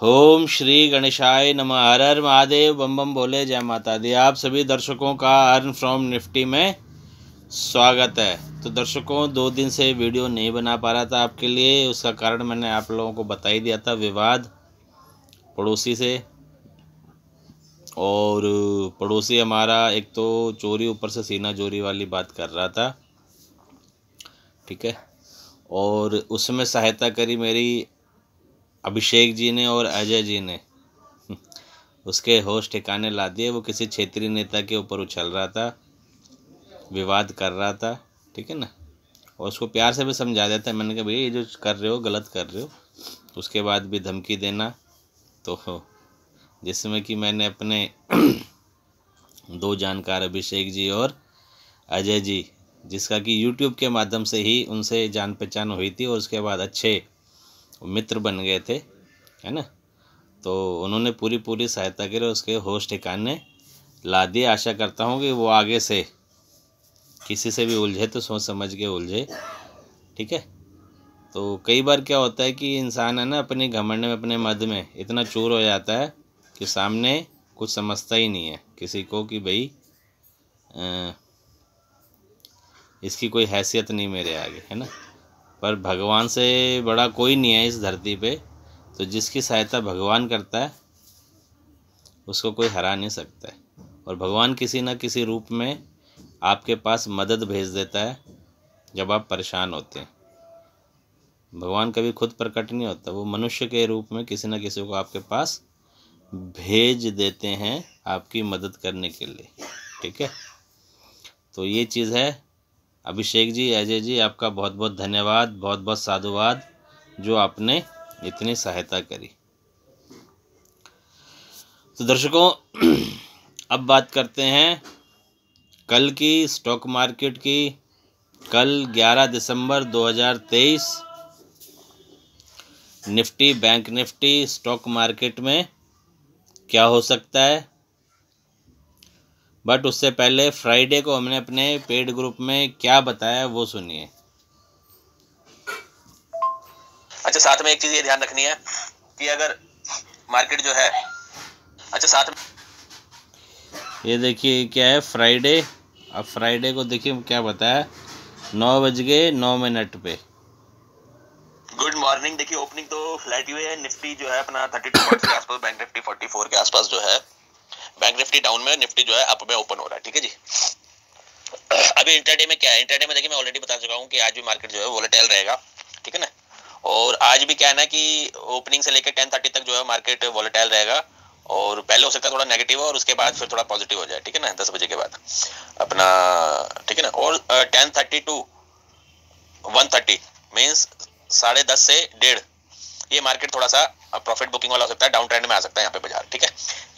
ओम श्री गणेशाय नमः। हर हर महादेव, बम बम बोले, जय माता दी। आप सभी दर्शकों का अर्न फ्रॉम निफ्टी में स्वागत है। तो दर्शकों, 2 दिन से वीडियो नहीं बना पा रहा था आपके लिए। उसका कारण मैंने आप लोगों को बता ही दिया था, विवाद पड़ोसी से। और पड़ोसी हमारा एक तो चोरी, ऊपर से सीना चोरी वाली बात कर रहा था, ठीक है। और उसमें सहायता करी मेरी अभिषेक जी ने और अजय जी ने। उसके होश ठिकाने ला दिए। वो किसी क्षेत्रीय नेता के ऊपर उछल रहा था, विवाद कर रहा था, ठीक है ना। और उसको प्यार से भी समझा देता है। मैंने कहा भैया ये जो कर रहे हो गलत कर रहे हो। उसके बाद भी धमकी देना, तो जिसमें कि मैंने अपने 2 जानकार अभिषेक जी और अजय जी, जिसका कि यूट्यूब के माध्यम से ही उनसे जान पहचान हुई थी और उसके बाद अच्छे मित्र बन गए थे, है ना। तो उन्होंने पूरी सहायता करी, उसके होश ठिकाने ला दिए। आशा करता हूँ कि वो आगे से किसी से भी उलझे तो सोच समझ के उलझे, ठीक है। तो कई बार क्या होता है कि इंसान है ना, अपने घमंड में, अपने मद में इतना चूर हो जाता है कि सामने कुछ समझता ही नहीं है किसी को कि भाई इसकी कोई हैसियत नहीं मेरे आगे, है ना। पर भगवान से बड़ा कोई नहीं है इस धरती पे। तो जिसकी सहायता भगवान करता है उसको कोई हरा नहीं सकता है। और भगवान किसी न किसी रूप में आपके पास मदद भेज देता है जब आप परेशान होते हैं। भगवान कभी खुद प्रकट नहीं होता, वो मनुष्य के रूप में किसी न किसी को आपके पास भेज देते हैं आपकी मदद करने के लिए, ठीक है। तो ये चीज़ है। अभिषेक जी, अजय जी, आपका बहुत बहुत धन्यवाद, बहुत बहुत साधुवाद जो आपने इतनी सहायता करी। तो दर्शकों, अब बात करते हैं कल की स्टॉक मार्केट की। कल 11 दिसंबर 2023 Nifty, bank Nifty, stock market में क्या हो सकता है। बट उससे पहले फ्राइडे को हमने अपने पेड ग्रुप में क्या बताया वो सुनिए। अच्छा, साथ में एक चीज ये ध्यान रखनी है कि अगर मार्केट जो है, अच्छा साथ में ये देखिए क्या है, फ्राइडे। अब फ्राइडे को देखिए क्या बताया, 9:09 पे। Good morning. देखिए ओपनिंग तो फ्लैट हुई है। निफ्टी जो है अपना 32 पॉइंट्स के आसपास, बैंक निफ्टी 44 के आसपास जो है। बैंक निफ्टी डाउन में, निफ्टी जो है अप में ओपन हो रहा है, ठीक है जी। अभी इंटरडे में क्या है, इंटरडे में देखिए मैं ऑलरेडी बता चुका हूँ कि आज भी मार्केट जो है वोलेटाइल रहेगा, ठीक है ना। और आज भी क्या है ना कि ओपनिंग से लेकर 10:30 तक जो है मार्केट वोलेटाइल रहेगा। और पहले हो सकता है थोड़ा नेगेटिव और उसके बाद फिर थोड़ा पॉजिटिव हो जाए, ठीक है ना, 10 बजे के बाद अपना, ठीक है ना। और 10:30 to 1:30 मीन्स 10:30 से 1:30 ये मार्केट थोड़ा सा प्रॉफिट बुकिंग वाला हो सकता है, डाउन ट्रेंड में आ सकता है यहाँ पे बाजार, ठीक है।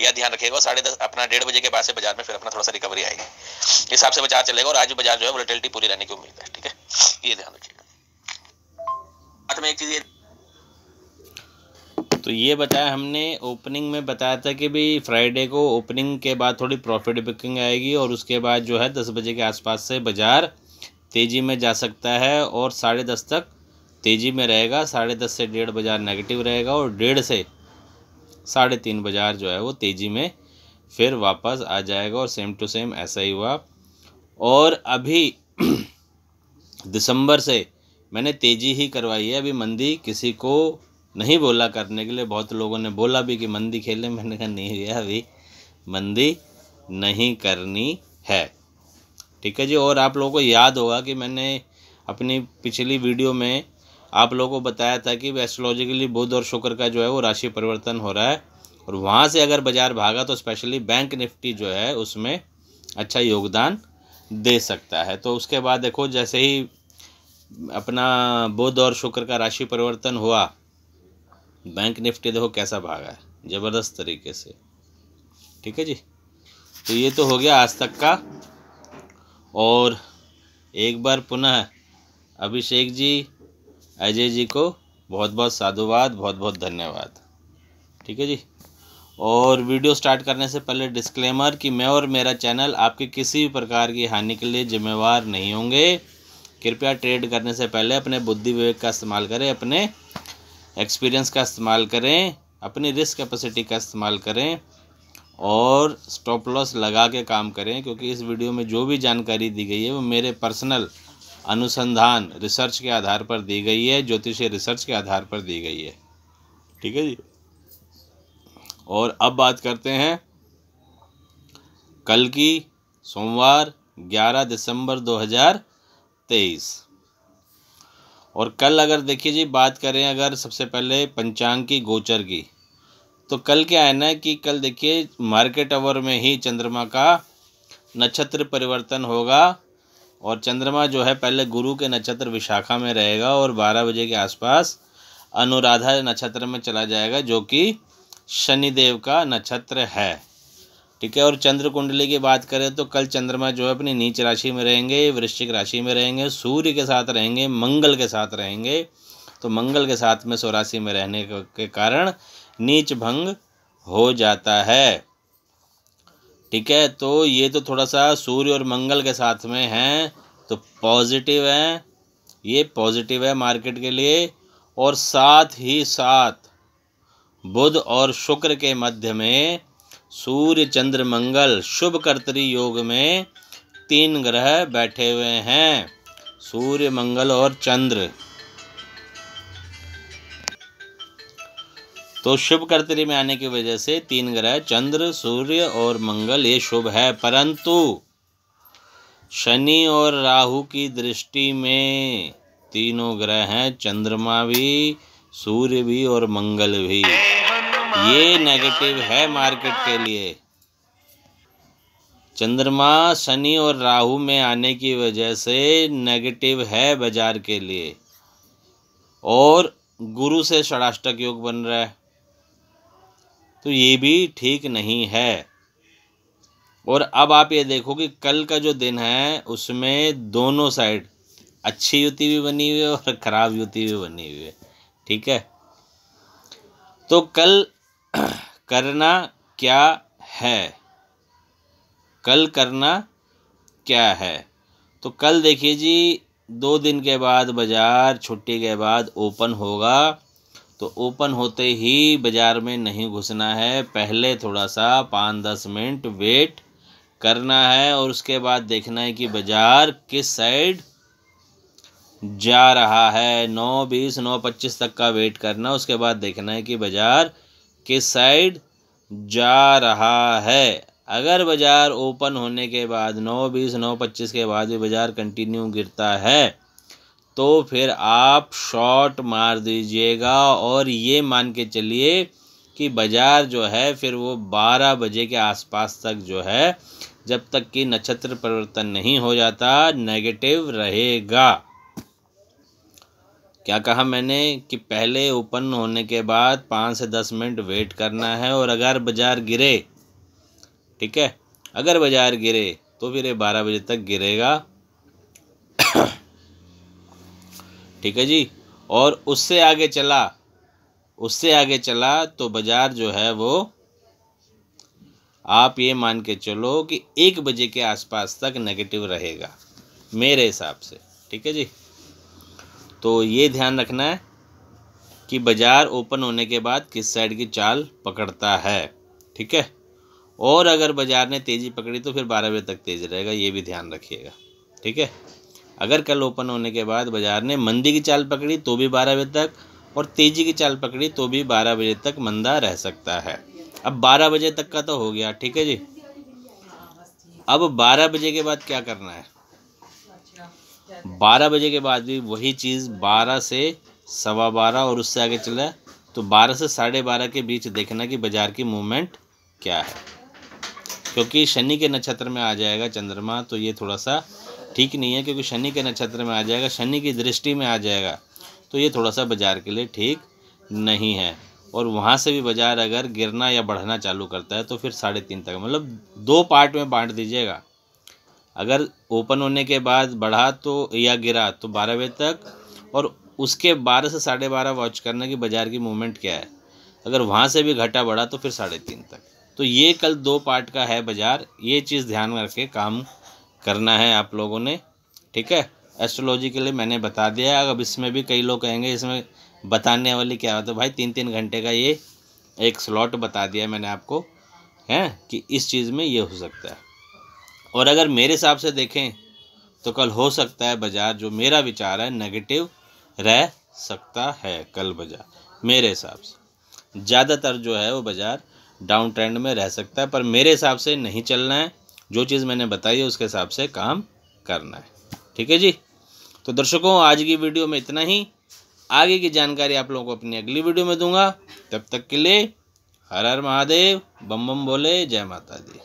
यह ध्यान रखिएगा। 10:30 अपना 1:30 बजे के बाद से बाजार में फिर अपना थोड़ा सा रिकवरी आएगी, इस हिसाब से बाजार चलेगा। और आज भी बाजार जो है वोलेटिलिटी पूरी रहने की उम्मीद है, ठीक है, ये ध्यान रखिएगा। साथ में एक चीज तो ये बताया हमने, ओपनिंग में बताया था कि भाई फ्राइडे को ओपनिंग के बाद थोड़ी प्रॉफिट बुकिंग आएगी और उसके बाद जो है 10 बजे के आसपास से बाजार तेज़ी में जा सकता है और 10:30 तक तेज़ी में रहेगा। 10:30 से 1:30 बाजार नेगेटिव रहेगा और 1:30 से 3:30 बाजार जो है वो तेज़ी में फिर वापस आ जाएगा। और सेम टू सेम ऐसा ही हुआ। और अभी दिसंबर से मैंने तेज़ी ही करवाई है। अभी मंदी किसी को नहीं बोला करने के लिए। बहुत लोगों ने बोला भी कि मंदी खेलें, मैंने कहा नहीं भैया, अभी मंदी नहीं करनी है, ठीक है जी। और आप लोगों को याद होगा कि मैंने अपनी पिछली वीडियो में आप लोगों को बताया था कि एस्ट्रोलॉजिकली बुध और शुक्र का जो है वो राशि परिवर्तन हो रहा है और वहाँ से अगर बाजार भागा तो स्पेशली बैंक निफ्टी जो है उसमें अच्छा योगदान दे सकता है। तो उसके बाद देखो, जैसे ही अपना बुध और शुक्र का राशि परिवर्तन हुआ, बैंक निफ्टी देखो कैसा भागा है, ज़बरदस्त तरीके से, ठीक है जी। तो ये तो हो गया आज तक का। और एक बार पुनः अभिषेक जी, अजय जी को बहुत बहुत साधुवाद, बहुत बहुत धन्यवाद, ठीक है जी। और वीडियो स्टार्ट करने से पहले डिस्क्लेमर कि मैं और मेरा चैनल आपकी किसी भी प्रकार की हानि के लिए जिम्मेवार नहीं होंगे। कृपया ट्रेड करने से पहले अपने बुद्धि विवेक का इस्तेमाल करें, अपने एक्सपीरियंस का इस्तेमाल करें अपनी रिस्क कैपेसिटी का इस्तेमाल करें और स्टॉप लॉस लगा के काम करें, क्योंकि इस वीडियो में जो भी जानकारी दी गई है वो मेरे पर्सनल अनुसंधान रिसर्च के आधार पर दी गई है, ज्योतिषीय रिसर्च के आधार पर दी गई है। ठीक है जी। और अब बात करते हैं कल की, सोमवार 11 दिसंबर 2023। और कल अगर देखिए जी, बात करें अगर सबसे पहले पंचांग की, गोचर की, तो कल क्या है ना कि कल देखिए मार्केट आवर में ही चंद्रमा का नक्षत्र परिवर्तन होगा। और चंद्रमा जो है पहले गुरु के नक्षत्र विशाखा में रहेगा और 12 बजे के आसपास अनुराधा नक्षत्र में चला जाएगा, जो कि शनिदेव का नक्षत्र है। ठीक है। और चंद्र कुंडली की बात करें तो कल चंद्रमा जो है अपनी नीच राशि में रहेंगे, वृश्चिक राशि में रहेंगे, सूर्य के साथ रहेंगे, मंगल के साथ रहेंगे। तो मंगल के साथ में स्वराशि में रहने के कारण नीच भंग हो जाता है। ठीक है। तो ये तो थोड़ा सा सूर्य और मंगल के साथ में हैं तो पॉजिटिव है, ये पॉजिटिव है मार्केट के लिए। और साथ ही साथ बुध और शुक्र के मध्य में सूर्य चंद्र मंगल शुभ कर्तरी योग में 3 ग्रह बैठे हुए हैं, सूर्य मंगल और चंद्र। तो शुभ कर्तरी में आने की वजह से 3 ग्रह चंद्र, सूर्य और मंगल ये शुभ है। परंतु शनि और राहु की दृष्टि में तीनों ग्रह हैं, चंद्रमा भी, सूर्य भी और मंगल भी। ये नेगेटिव है मार्केट के लिए। चंद्रमा शनि और राहु में आने की वजह से नेगेटिव है बाजार के लिए। और गुरु से षडाष्टक योग बन रहा है, तो ये भी ठीक नहीं है। और अब आप ये देखो कि कल का जो दिन है उसमें दोनों साइड अच्छी युति भी बनी हुई है और खराब युति भी बनी हुई है। ठीक है। तो कल करना क्या है, कल करना क्या है? तो कल देखिए जी 2 दिन के बाद बाज़ार छुट्टी के बाद ओपन होगा। तो ओपन होते ही बाज़ार में नहीं घुसना है, पहले थोड़ा सा 5-10 मिनट वेट करना है और उसके बाद देखना है कि बाज़ार किस साइड जा रहा है। 9:20 9:25 तक का वेट करना, उसके बाद देखना है कि बाज़ार किस साइड जा रहा है। अगर बाज़ार ओपन होने के बाद 9:20 9:25 के बाद भी बाज़ार कंटिन्यू गिरता है तो फिर आप शॉर्ट मार दीजिएगा। और ये मान के चलिए कि बाज़ार जो है फिर वो 12 बजे के आसपास तक जो है, जब तक कि नक्षत्र परिवर्तन नहीं हो जाता, नेगेटिव रहेगा। क्या कहा मैंने कि पहले ओपन होने के बाद 5 से 10 मिनट वेट करना है। और अगर बाज़ार गिरे, ठीक है, अगर बाज़ार गिरे तो फिर ये 12 बजे तक गिरेगा। ठीक है जी। और उससे आगे चला तो बाज़ार जो है वो आप ये मान के चलो कि 1 बजे के आसपास तक नेगेटिव रहेगा मेरे हिसाब से। ठीक है जी। तो ये ध्यान रखना है कि बाज़ार ओपन होने के बाद किस साइड की चाल पकड़ता है। ठीक है। और अगर बाज़ार ने तेज़ी पकड़ी तो फिर 12 बजे तक तेज़ रहेगा, ये भी ध्यान रखिएगा। ठीक है। अगर कल ओपन होने के बाद बाज़ार ने मंदी की चाल पकड़ी तो भी 12 बजे तक, और तेज़ी की चाल पकड़ी तो भी 12 बजे तक मंदा रह सकता है। अब 12 बजे तक का तो हो गया। ठीक है जी। अब 12 बजे के बाद क्या करना है? 12 बजे के बाद भी वही चीज़ 12 से 12:15 और उससे आगे चला तो 12 से 12:30 के बीच देखना कि बाज़ार की मूवमेंट क्या है, क्योंकि शनि के नक्षत्र में आ जाएगा चंद्रमा, तो ये थोड़ा सा ठीक नहीं है। क्योंकि शनि के नक्षत्र में आ जाएगा, शनि की दृष्टि में आ जाएगा, तो ये थोड़ा सा बाज़ार के लिए ठीक नहीं है। और वहाँ से भी बाज़ार अगर गिरना या बढ़ना चालू करता है तो फिर 3:30 तक, मतलब 2 पार्ट में बांट दीजिएगा। अगर ओपन होने के बाद बढ़ा तो या गिरा तो 12 बजे तक, और उसके 12 से 12:30 वॉच करना कि बाज़ार की मूवमेंट क्या है। अगर वहाँ से भी घटा बढ़ा तो फिर 3:30 तक। तो ये कल 2 पार्ट का है बाज़ार, ये चीज़ ध्यान रख के काम करना है आप लोगों ने। ठीक है। एस्ट्रोलॉजी के लिए मैंने बता दिया। अब इसमें भी कई लोग कहेंगे इसमें बताने वाली क्या बात है भाई, 3-3 घंटे का ये एक स्लॉट बता दिया मैंने आपको, हैं, कि इस चीज़ में ये हो सकता है। और अगर मेरे हिसाब से देखें तो कल हो सकता है बाज़ार, जो मेरा विचार है, नेगेटिव रह सकता है कल बाज़ार। मेरे हिसाब से ज़्यादातर जो है वो बाज़ार डाउन ट्रेंड में रह सकता है, पर मेरे हिसाब से नहीं चलना है। जो चीज़ मैंने बताई है उसके हिसाब से काम करना है। ठीक है जी। तो दर्शकों, आज की वीडियो में इतना ही। आगे की जानकारी आप लोगों को अपनी अगली वीडियो में दूंगा। तब तक के लिए हर हर महादेव, बम बम बोले, जय माता दी।